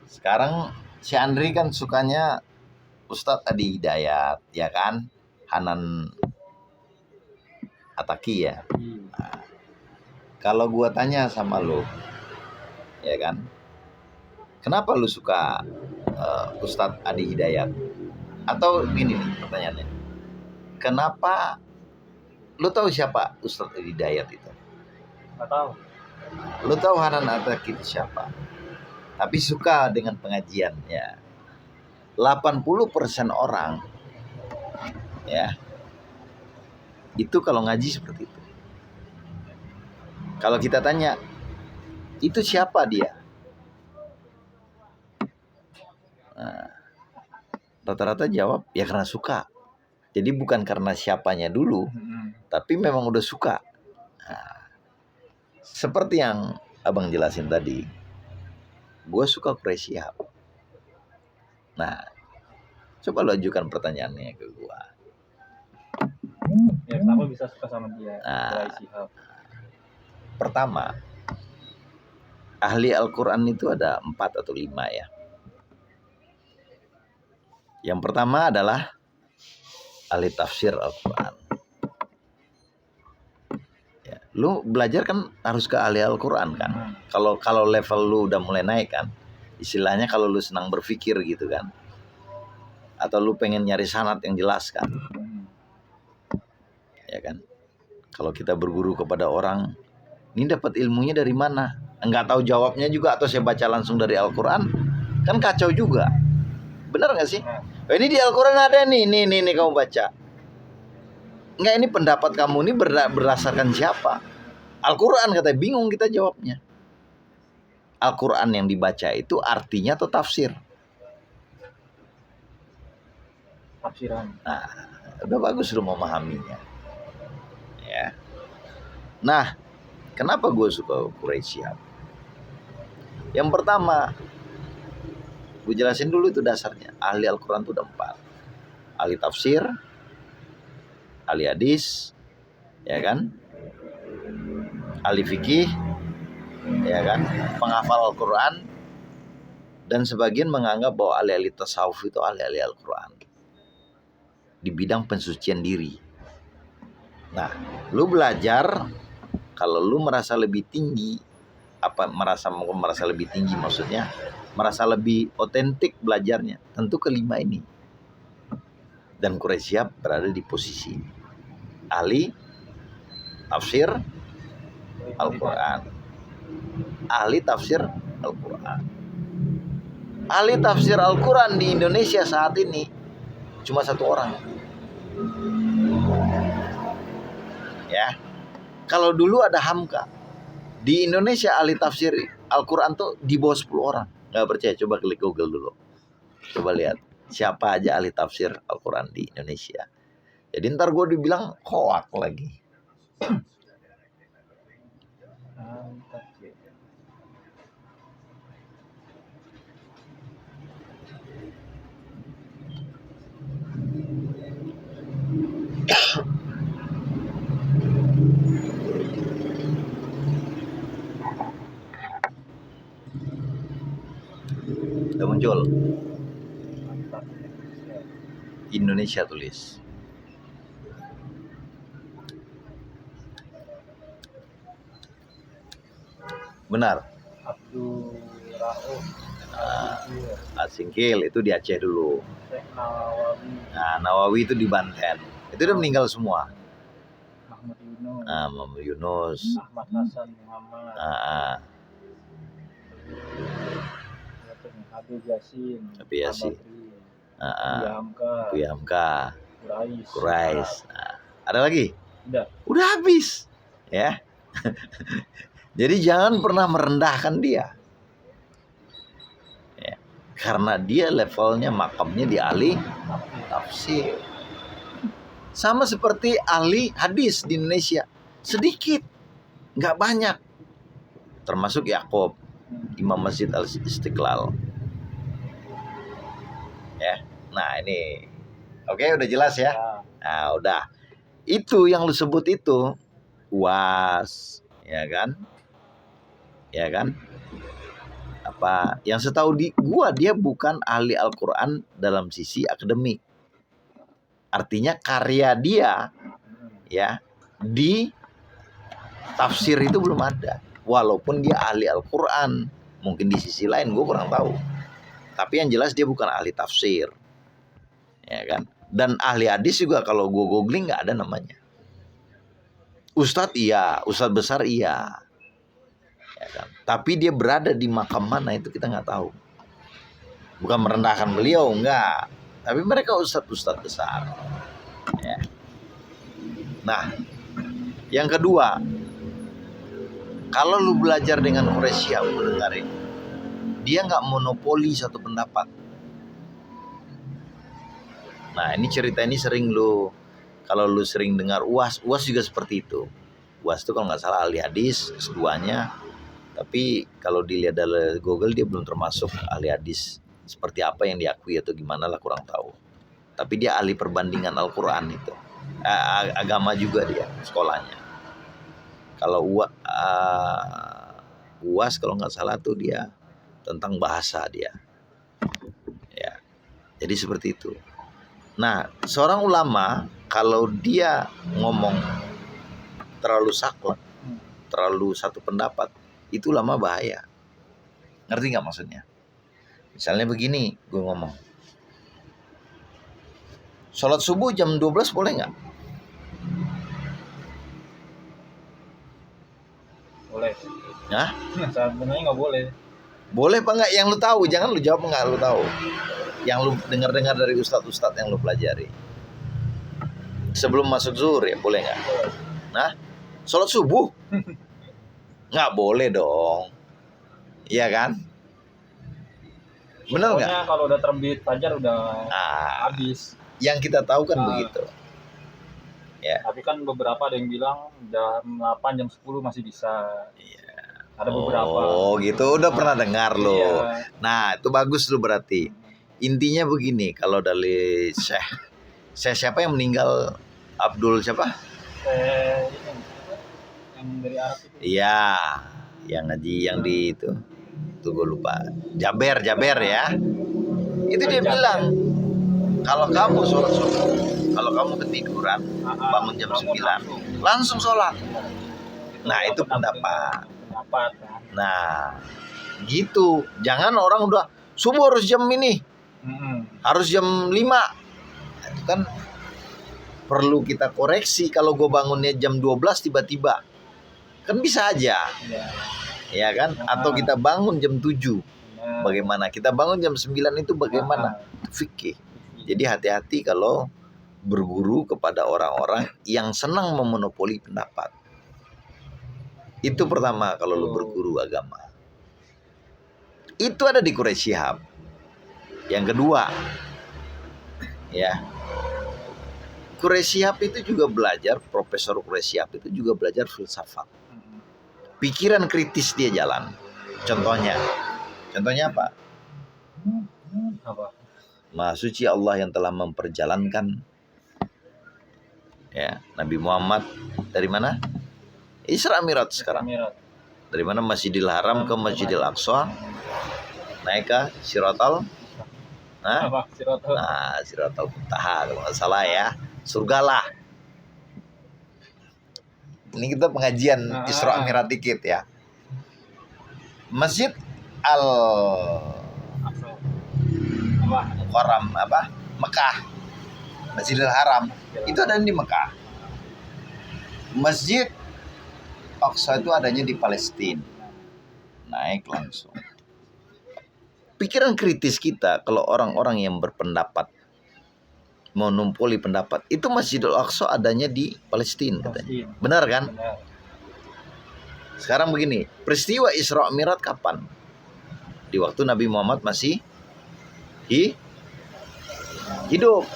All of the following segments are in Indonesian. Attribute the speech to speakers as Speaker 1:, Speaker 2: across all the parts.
Speaker 1: Sekarang si Andri kan sukanya Ustadz Adi Hidayat, ya kan? Hanan Ataki ya. Kalau gua tanya sama lu, ya kan? Kenapa lu suka Ustadz Adi Hidayat? Atau gini nih pertanyaannya. Kenapa lu tahu siapa Ustadz Adi Hidayat itu?
Speaker 2: Nggak tahu.
Speaker 1: Lu tahu Hanan Ataki itu siapa? Tapi suka dengan pengajian ya. 80% orang ya itu kalau ngaji seperti itu. Kalau kita tanya itu siapa dia, nah, rata-rata jawab ya karena suka. Jadi bukan karena siapanya dulu, tapi memang udah suka. Nah, seperti yang abang jelasin tadi, gue suka Quraisy Shihab. Nah, coba lo ajukan pertanyaannya ke gue.
Speaker 2: Ya kenapa bisa suka sama dia?
Speaker 1: Nah,
Speaker 2: Quraisy Shihab.
Speaker 1: Pertama, ahli Al-Quran itu ada 4 atau 5 ya. Yang pertama adalah ahli tafsir Al-Quran. Ya, lu belajar kan harus ke ahli Al-Quran kan. Kalau level lu udah mulai naik kan, istilahnya kalau lu senang berpikir gitu kan, atau lu pengen nyari sanad yang jelas kan, ya kan. Kalau kita berguru kepada orang, ini dapat ilmunya dari mana? Enggak tahu jawabnya juga, atau saya baca langsung dari Al-Quran, kan kacau juga. Benar nggak sih? Oh, ini di Al-Quran ada nih kamu baca. Enggak, ini pendapat kamu ini berdasarkan siapa? Al-Quran katanya, bingung kita jawabnya. Al-Quran yang dibaca itu artinya atau tafsir?
Speaker 2: Tafsiran.
Speaker 1: Nah, udah bagus lu memahaminya. Ya. Nah, kenapa gue suka Quraisy Shihab? Yang pertama, gue jelasin dulu itu dasarnya. Ahli Al-Quran itu ada 4. Ahli tafsir, ahli hadis, ya kan? Ahli fikih, ya kan? Penghafal Al-Quran, dan sebagian menganggap bahwa ahli-ahli tasawuf itu ahli-ahli Al-Quran di bidang pensucian diri. Nah, lu belajar kalau lu merasa lebih tinggi, merasa lebih tinggi maksudnya, merasa lebih otentik belajarnya, tentu kelima ini. Dan Quraisy Shihab berada di posisi ini. Ahli tafsir Al-Quran. Ahli tafsir Al-Quran. Ahli tafsir Al-Quran di Indonesia saat ini cuma 1 orang. Ya. Kalau dulu ada Hamka. Di Indonesia ahli tafsir Al-Quran tuh di bawah 10 orang. Nggak percaya, coba klik Google dulu. Coba lihat siapa aja ahli tafsir Al-Quran di Indonesia. Jadi ntar gue dibilang hoak lagi. Udah muncul. Indonesia tulis. Benar.
Speaker 2: Abdul Rauf.
Speaker 1: Asingkil itu di Aceh dulu.
Speaker 2: Nawawi.
Speaker 1: Nah, Nawawi itu di Banten. Itu udah meninggal semua.
Speaker 2: Muhammad
Speaker 1: Yunus.
Speaker 2: Ahmad Hasan Muhammad. Habib Yasin. Buya Hamka.
Speaker 1: Quraisy. Ada lagi?
Speaker 2: Udah
Speaker 1: habis. Ya. Jadi jangan pernah merendahkan dia. Ya. Karena dia levelnya, makamnya di ahli tafsir. Sama seperti ahli hadis di Indonesia. Sedikit. Nggak banyak. Termasuk Yaakob, Imam Masjid Al-Istiqlal. Ya. Nah, ini. Oke, udah jelas ya? Nah, udah. Itu yang lu sebut itu UAS, ya kan? Ya kan? apa? Yang setahu dia bukan ahli Al-Quran dalam sisi akademik. Artinya karya dia ya di tafsir itu belum ada. Walaupun dia ahli Al-Quran, mungkin di sisi lain gue kurang tahu. Tapi yang jelas dia bukan ahli tafsir, ya kan? Dan ahli hadis juga kalau gue googling nggak ada namanya. Ustadz iya, ustadz besar iya. Ya kan? Tapi dia berada di makam mana itu kita nggak tahu. Bukan merendahkan beliau, enggak. Tapi mereka ustadz besar. Ya. Nah, yang kedua, kalau lu belajar dengan Quraisy yang dengerin, dia nggak monopoli satu pendapat. Nah, ini cerita ini sering kalau lu sering dengar UAS juga seperti itu. UAS itu kalau nggak salah ahli hadis S2-nya, tapi kalau dilihat dari Google dia belum termasuk ahli hadis. Seperti apa yang diakui atau gimana lah kurang tahu. Tapi dia ahli perbandingan Al-Quran itu. Agama juga dia sekolahnya. Kalau UAS kalau nggak salah tuh dia tentang bahasa dia. Ya, jadi seperti itu. Nah, seorang ulama kalau dia ngomong terlalu saklek, terlalu satu pendapat, itu ulama bahaya. Ngerti nggak maksudnya? Misalnya begini, gue ngomong, sholat subuh jam 12 boleh nggak?
Speaker 2: Boleh.
Speaker 1: Hah?
Speaker 2: Sebenarnya nggak boleh.
Speaker 1: Boleh apa nggak? Yang lu tahu, jangan lu jawab nggak lu tahu. Yang lu dengar dari ustadz yang lu pelajari. Sebelum masuk zuhur ya boleh nggak? Nah, sholat subuh nggak boleh dong, iya kan? Benar nggak?
Speaker 2: Pokoknya kalau udah terbit fajar udah habis.
Speaker 1: Yang kita tahu kan begitu. Ya.
Speaker 2: Tapi kan beberapa ada yang bilang jam 8, jam 10 masih bisa.
Speaker 1: Iya.
Speaker 2: Ada beberapa.
Speaker 1: Oh gitu, udah pernah dengar lo.
Speaker 2: Iya.
Speaker 1: Nah itu bagus lo berarti. Intinya begini, kalau dari Syekh siapa yang meninggal? Abdul siapa?
Speaker 2: Yang dari Arab itu.
Speaker 1: Iya, yang ngaji yang di itu. Tuh gue lupa. Jaber ya. Itu dia bilang, kalau kamu sholat subuh, kalau kamu ketiduran, bangun jam 9, langsung sholat. Nah itu pendapat. Nah gitu. Jangan orang udah subuh harus jam ini, harus jam 5. Itu kan perlu kita koreksi. Kalau gue bangunnya jam 12 tiba-tiba, kan bisa aja. Ya kan? Atau kita bangun jam 7. Bagaimana? Kita bangun jam 9 itu bagaimana? Fikih. Jadi hati-hati kalau berguru kepada orang-orang yang senang memonopoli pendapat. Itu pertama kalau lu berguru agama. Itu ada di Quraisy Shihab. Yang kedua, ya, Quraisy Shihab itu juga belajar, Profesor Quraisy Shihab itu juga belajar filsafat. Pikiran kritis dia jalan. Contohnya apa? Maha suci Allah yang telah memperjalankan ya Nabi Muhammad dari mana? Isra Mi'raj sekarang. Dari mana Masjidil Haram ke Masjidil Aqsa, naik ke Siratal. Siratal Muntaha kalau nggak salah ya. Surgalah. Ini kita pengajian Isra Mi'raj dikit ya. Masjid Al-Mukarram Mekah. Masjidil Haram itu ada di Mekah. Masjid Aqsa itu adanya di Palestina. Naik langsung. Pikiran kritis kita kalau orang-orang yang berpendapat monopoli pendapat itu Masjidil Aqsa adanya di Palestina katanya. Benar kan?
Speaker 2: Benar.
Speaker 1: Sekarang begini, peristiwa Isra Mi'raj kapan? Di waktu Nabi Muhammad masih hidup.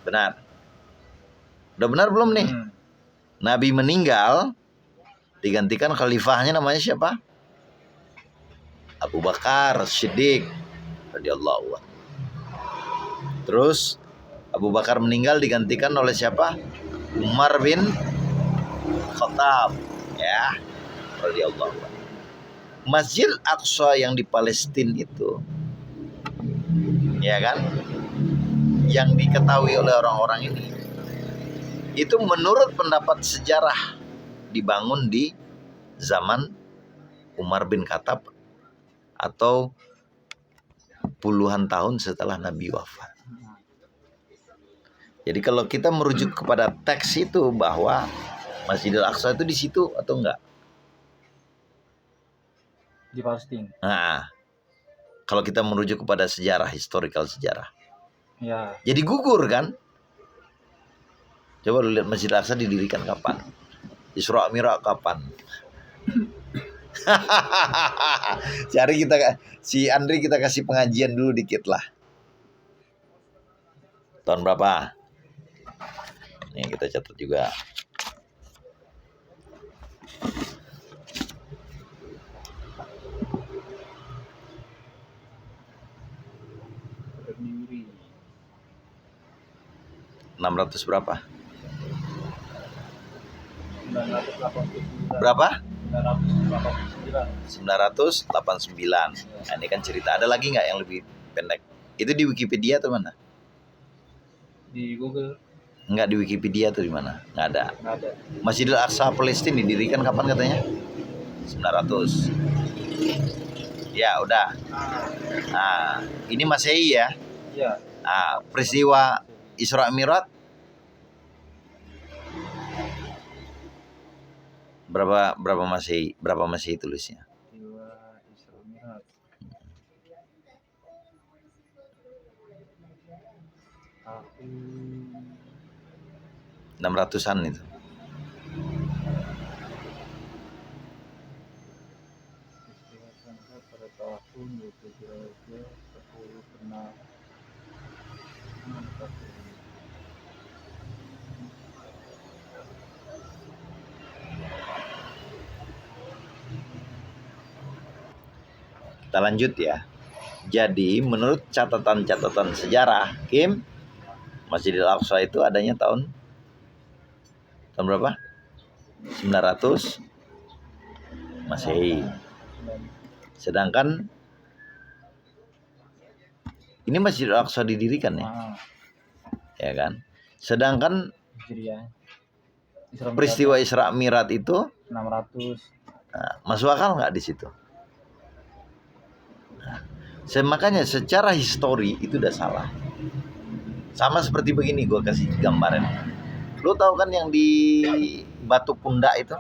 Speaker 1: Benar. Udah benar belum nih? Nabi meninggal, digantikan khalifahnya namanya siapa? Abu Bakar Siddiq radhiyallahu anhu. Terus Abu Bakar meninggal digantikan oleh siapa? Umar bin Khattab ya radhiyallahu anhu. Masjid Aqsa yang di Palestina itu, ya kan, yang diketahui oleh orang-orang ini, itu menurut pendapat sejarah dibangun di zaman Umar bin Khattab atau puluhan tahun setelah Nabi wafat. Jadi kalau kita merujuk kepada teks itu bahwa Masjidil Aqsa itu di situ atau enggak?
Speaker 2: Di Palestina.
Speaker 1: Nah, kalau kita merujuk kepada sejarah, historical sejarah.
Speaker 2: Ya.
Speaker 1: Jadi gugur kan? Coba lu lihat Masjidil Aqsa didirikan kapan? Isra Mi'raj kapan? Cari si Andri kita kasih pengajian dulu dikit lah. Tahun berapa? Nih kita catat juga.
Speaker 2: Berdiri.
Speaker 1: 600 berapa?
Speaker 2: 989.
Speaker 1: Berapa?
Speaker 2: 989.
Speaker 1: 989. Nah, ini kan cerita. Ada lagi nggak yang lebih pendek? Itu di Wikipedia atau mana?
Speaker 2: Di Google.
Speaker 1: Nggak di Wikipedia atau di mana? Nggak ada.
Speaker 2: Nggak ada.
Speaker 1: Masjidil Aqsa Palestina didirikan kapan katanya? 900. Ya udah. Nah, ini Masehi ya.
Speaker 2: Iya.
Speaker 1: Nah, peristiwa Isra Mi'raj berapa Masehi tulisnya?
Speaker 2: Jiwa Isra Mi'raj. Tahun
Speaker 1: 600-an itu.
Speaker 2: peristiwa Samsat pada tahun 27 10 pernah
Speaker 1: Kita lanjut ya. Jadi menurut catatan-catatan sejarah, Kim, Masjidil Aqsa itu adanya tahun berapa? 900 Masehi. Sedangkan ini Masjidil Aqsa didirikan ya, ya kan? Sedangkan
Speaker 2: Hijriah.
Speaker 1: peristiwa Isra Mi'raj itu
Speaker 2: 600.
Speaker 1: masuk akal nggak di situ? Makanya secara histori itu udah salah. Sama seperti begini, gue kasih gambaran. Lo tahu kan yang di Batu Pundak itu,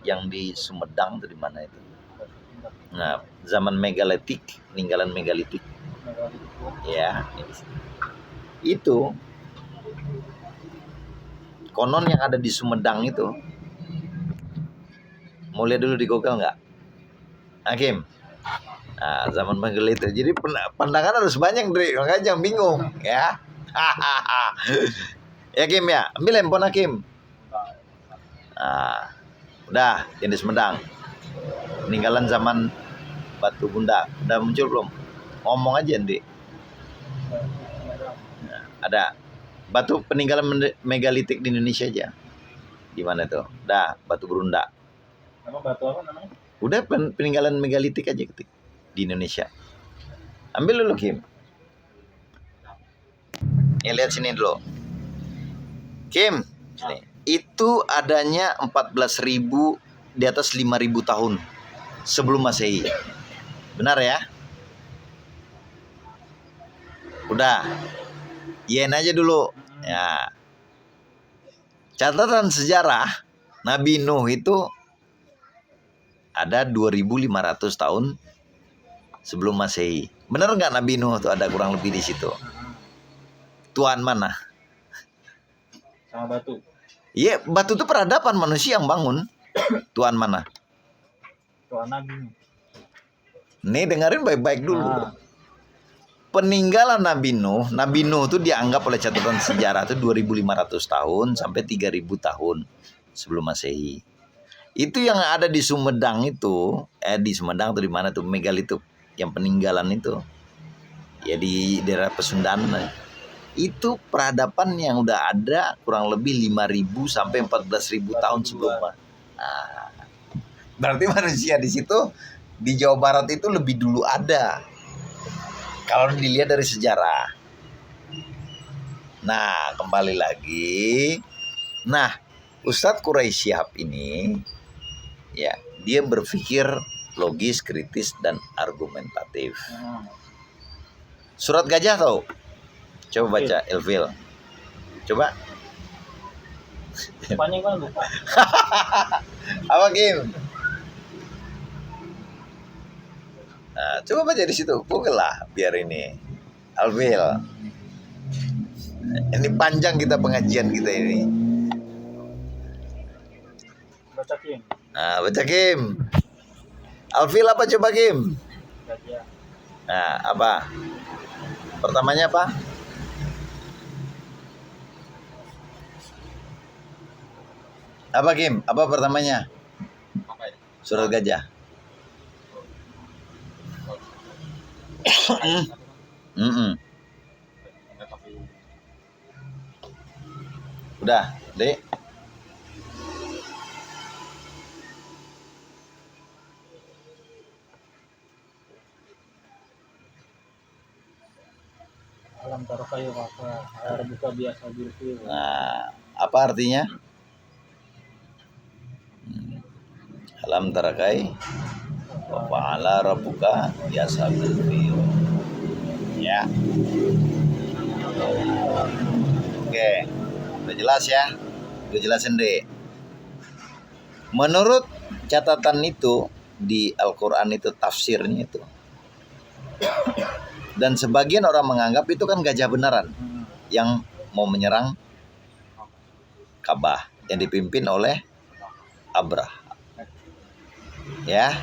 Speaker 1: yang di Sumedang atau di mana itu? Nah, zaman megalitik, peninggalan megalitik. Ya, itu konon yang ada di Sumedang itu. Mau lihat dulu di Google nggak? Hakim. Nah, zaman megalitik. Jadi pandangan harus banyak, Dri. Makanya jangan bingung, ya. Ya, Kim ya. Ambil handphone Hakim. Nah, udah, yang di Sumedang. Peninggalan zaman Batu Bunda. Udah muncul belum? Ngomong aja, Dri. Nah, ada batu peninggalan megalitik di Indonesia aja. Gimana tuh? Dah, Batu Berunda.
Speaker 2: Apa batu apa namanya?
Speaker 1: Udah peninggalan megalitik aja ketik di Indonesia. Ambil dulu Kim. Nih lihat sini dulu. Kim, sini. Itu adanya 14.000 di atas 5.000 tahun sebelum Masehi. Benar ya? Udah. Yen aja dulu. Ya. Catatan sejarah Nabi Nuh itu ada 2.500 tahun sebelum Masehi. Benar nggak Nabi Nuh itu ada kurang lebih di situ? Tuhan mana?
Speaker 2: Sama batu.
Speaker 1: Iya, batu itu peradaban manusia yang bangun. Tuhan mana?
Speaker 2: Tuhan Nabi.
Speaker 1: Nih dengerin baik-baik dulu. Peninggalan Nabi Nuh itu dianggap oleh catatan sejarah itu 2.500 tahun sampai 3.000 tahun sebelum Masehi. Itu yang ada di Sumedang itu, di Sumedang atau di mana tuh megalitik yang peninggalan itu. Ya di daerah Pasundan. Itu peradaban yang udah ada kurang lebih 5.000 sampai 14.000 tahun sebelum. Nah, berarti manusia di situ di Jawa Barat itu lebih dulu ada. Kalau dilihat dari sejarah. Nah, kembali lagi. Nah, Ustadz Quraisy Shihab ini, ya, dia berpikir logis, kritis, dan argumentatif. Surat Gajah tahu? Coba baca, Elvil. Coba.
Speaker 2: Depannya kan lupa.
Speaker 1: Apa, Kim? Nah, coba baca di situ. Google lah, biar ini. Elvil. Ini panjang kita pengajian kita ini.
Speaker 2: Baca Kim.
Speaker 1: Nah, baca Kim. Alfil apa coba Kim?
Speaker 2: Gajah.
Speaker 1: Nah, apa? Pertamanya apa? Apa Kim? Apa pertamanya?
Speaker 2: Apa ya?
Speaker 1: Surat Gajah. Udah, Dek.
Speaker 2: Alam taro kayo apa? Air buka biasa gitu.
Speaker 1: Nah, apa artinya? Alam tarakai wa fa'ala rabbuka biasa bil. Ya. Oke. Udah jelas ya? Gue jelasin deh. Menurut catatan itu di Al-Qur'an itu tafsirnya itu. Dan sebagian orang menganggap itu kan gajah beneran yang mau menyerang Ka'bah yang dipimpin oleh Abrah. Ya,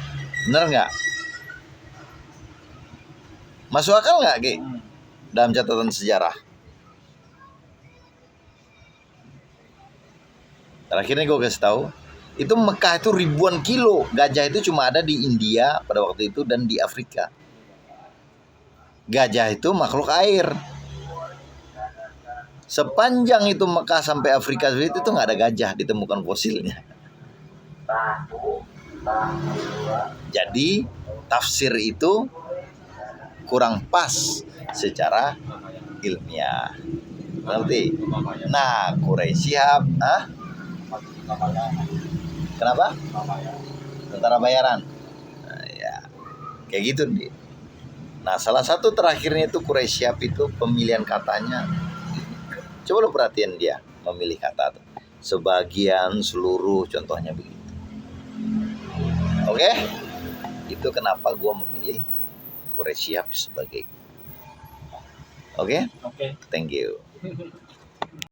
Speaker 1: bener nggak? Masuk akal nggak, Ki? Dalam catatan sejarah. Terakhir nih gue kasih tahu, itu Mekah itu ribuan kilo, gajah itu cuma ada di India pada waktu itu dan di Afrika. Gajah itu makhluk air. Sepanjang itu Mekah sampai Afrika itu nggak ada gajah ditemukan fosilnya. Jadi tafsir itu kurang pas secara ilmiah. Ngerti? Nah, Quraisy Shihab, kenapa? Tentara bayaran. Nah, ya, kayak gitu nih. Nah, salah satu terakhirnya itu Quraisy Shihab itu pemilihan katanya. Coba lo perhatiin dia memilih kata tuh. Sebagian, seluruh, contohnya begitu. Oke? Itu kenapa gue memilih Quraisy Shihab sebagai. Oke?
Speaker 2: Oke.
Speaker 1: Thank you.